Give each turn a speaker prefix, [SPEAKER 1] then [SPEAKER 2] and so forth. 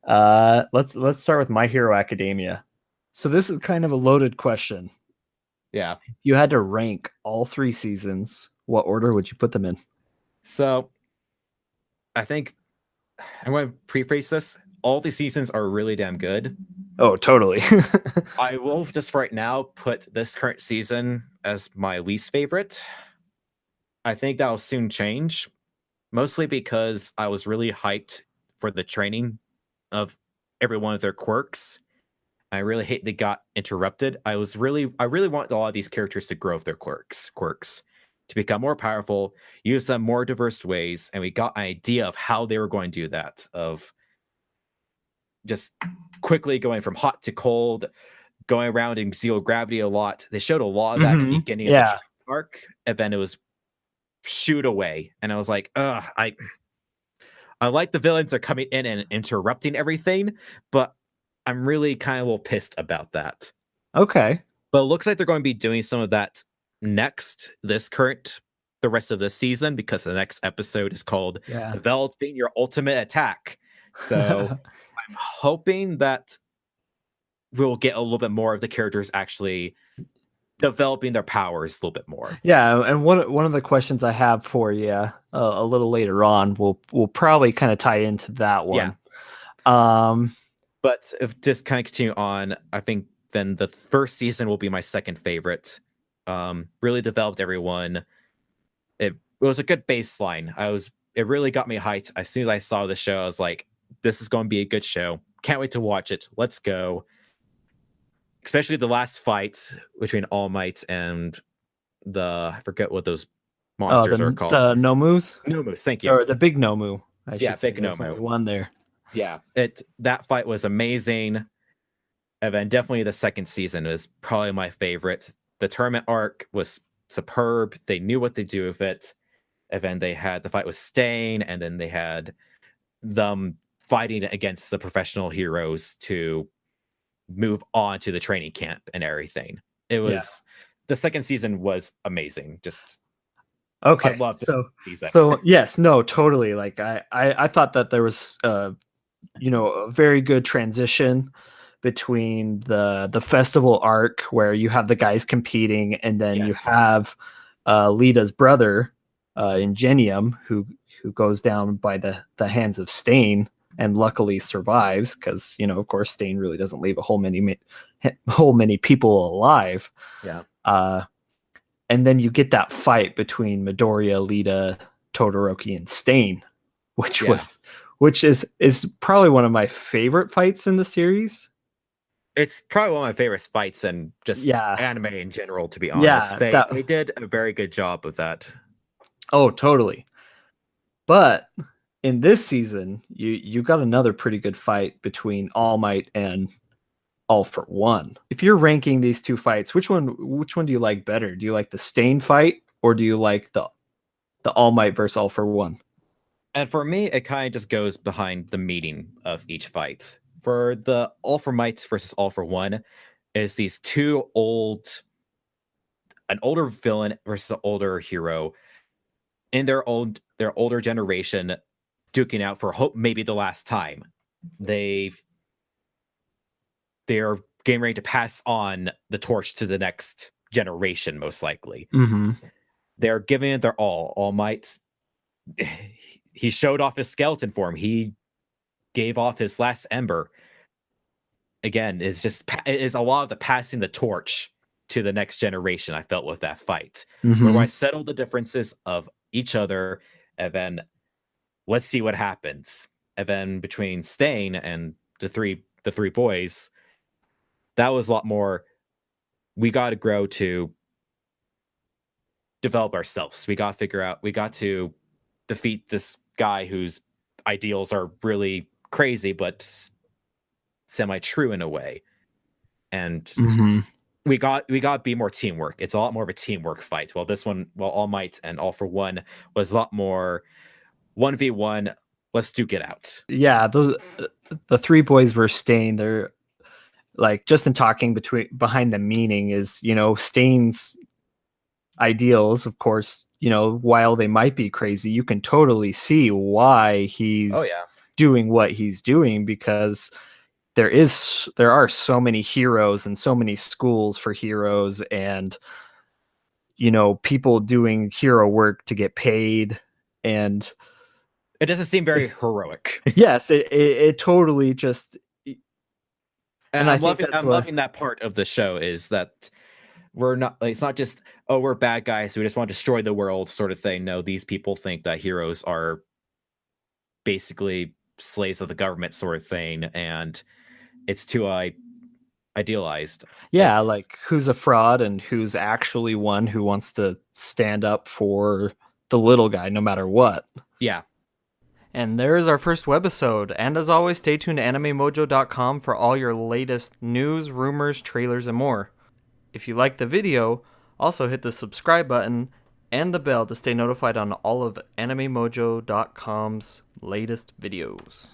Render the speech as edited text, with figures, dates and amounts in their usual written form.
[SPEAKER 1] Let's start with My Hero Academia. So this is kind of a loaded question.
[SPEAKER 2] Yeah.
[SPEAKER 1] If you had to rank all three seasons, what order would you put them in?
[SPEAKER 2] So I think I'm going to preface this. All the seasons are really damn good.
[SPEAKER 1] Oh, totally.
[SPEAKER 2] I will just right now put this current season as my least favorite. I think that'll soon change, mostly because I was really hyped for the training of every one of their quirks. I really hate they got interrupted. I really want a lot of these characters to grow with their quirks to become more powerful, use them more diverse ways, and we got an idea of how they were going to do that. Of just quickly going from hot to cold, going around in zero gravity a lot. They showed a lot of that in the beginning of the
[SPEAKER 1] Yeah.
[SPEAKER 2] arc, and then it was shoot away, and I was like, ugh, I like the villains are coming in and interrupting everything, but I'm really kind of a little pissed about that.
[SPEAKER 1] Okay.
[SPEAKER 2] But it looks like they're going to be doing some of that the rest of this season, because the next episode is called
[SPEAKER 1] Yeah.
[SPEAKER 2] Developing Your Ultimate Attack. So I'm hoping that we'll get a little bit more of the characters actually developing their powers a little bit more.
[SPEAKER 1] Yeah, and one of the questions I have for you a little later on will probably kind of tie into that one.
[SPEAKER 2] Yeah. But if just kind of continue on, I think then the first season will be my second favorite. Really developed everyone. It was a good baseline. It really got me hyped. As soon as I saw the show, I was like, this is going to be a good show. Can't wait to watch it. Let's go. Especially the last fight between All Might and I forget what those monsters are called.
[SPEAKER 1] The Nomus?
[SPEAKER 2] Nomus, thank you.
[SPEAKER 1] Or the big Nomu, I should say.
[SPEAKER 2] Big
[SPEAKER 1] There's
[SPEAKER 2] Nomu.
[SPEAKER 1] only one there.
[SPEAKER 2] Yeah, that fight was amazing. And then definitely the second season was probably my favorite. The tournament arc was superb. They knew what to do with it. And then they had the fight with Stain, and then they had them fighting against the professional heroes to move on to the training camp and everything. The second season was amazing. Just
[SPEAKER 1] okay.
[SPEAKER 2] I loved
[SPEAKER 1] it. So yes, no, totally. Like I thought that there was a very good transition between the festival arc where you have the guys competing, and then you have Lita's brother, Ingenium, who goes down by the hands of Stain, and luckily survives because of course Stain really doesn't leave a whole many people alive.
[SPEAKER 2] Yeah.
[SPEAKER 1] And then you get that fight between Midoriya, Lita, Todoroki, and Stain, which is probably one of my favorite fights in the series.
[SPEAKER 2] It's probably one of my favorite fights and just anime in general, to be honest. They did a very good job with that.
[SPEAKER 1] Oh, totally. But in this season, you got another pretty good fight between All Might and All for One. If you're ranking these two fights, which one do you like better? Do you like the Stain fight, or do you like the All Might versus All for One?
[SPEAKER 2] And for me, it kind of just goes behind the meaning of each fight. For the All for Might versus All for One, is these an older villain versus an older hero in their older generation, duking out for hope maybe the last time. They're getting ready to pass on the torch to the next generation, most likely.
[SPEAKER 1] Mm-hmm.
[SPEAKER 2] They're giving it their all. All Might, he showed off his skeleton form. He gave off his last ember. Again, it is a lot of the passing the torch to the next generation. I felt with that fight, where I settled the differences of each other, and then let's see what happens. And then between Stain and the three boys, that was a lot more. We got to grow to develop ourselves. We got to figure out. We got to defeat this guy whose ideals are really crazy, but semi-true in a way. And we got to be more teamwork. It's a lot more of a teamwork fight. While All Might and All for One was a lot more 1v1. Let's duke it out.
[SPEAKER 1] Yeah, the three boys versus Stain, they're like, just in talking behind the meaning is, Stain's ideals, of course, while they might be crazy, you can totally see why he's doing what he's doing, because there are so many heroes and so many schools for heroes, and people doing hero work to get paid. And
[SPEAKER 2] It doesn't seem very heroic.
[SPEAKER 1] yes, it totally just, and I think that's
[SPEAKER 2] I'm
[SPEAKER 1] what,
[SPEAKER 2] loving that part of the show, is that we're not like, it's not just, oh, we're bad guys who just want to destroy the world sort of thing. No, these people think that heroes are basically slaves of the government sort of thing, and it's too idealized.
[SPEAKER 1] yeah,
[SPEAKER 2] It's
[SPEAKER 1] like who's a fraud and who's actually one who wants to stand up for the little guy no matter what.
[SPEAKER 2] yeah.
[SPEAKER 3] And there's our first webisode. And as always, stay tuned to AnimeMojo.com for all your latest news, rumors, trailers, and more. If you like the video, also hit the subscribe button and the bell to stay notified on all of AnimeMojo.com's latest videos.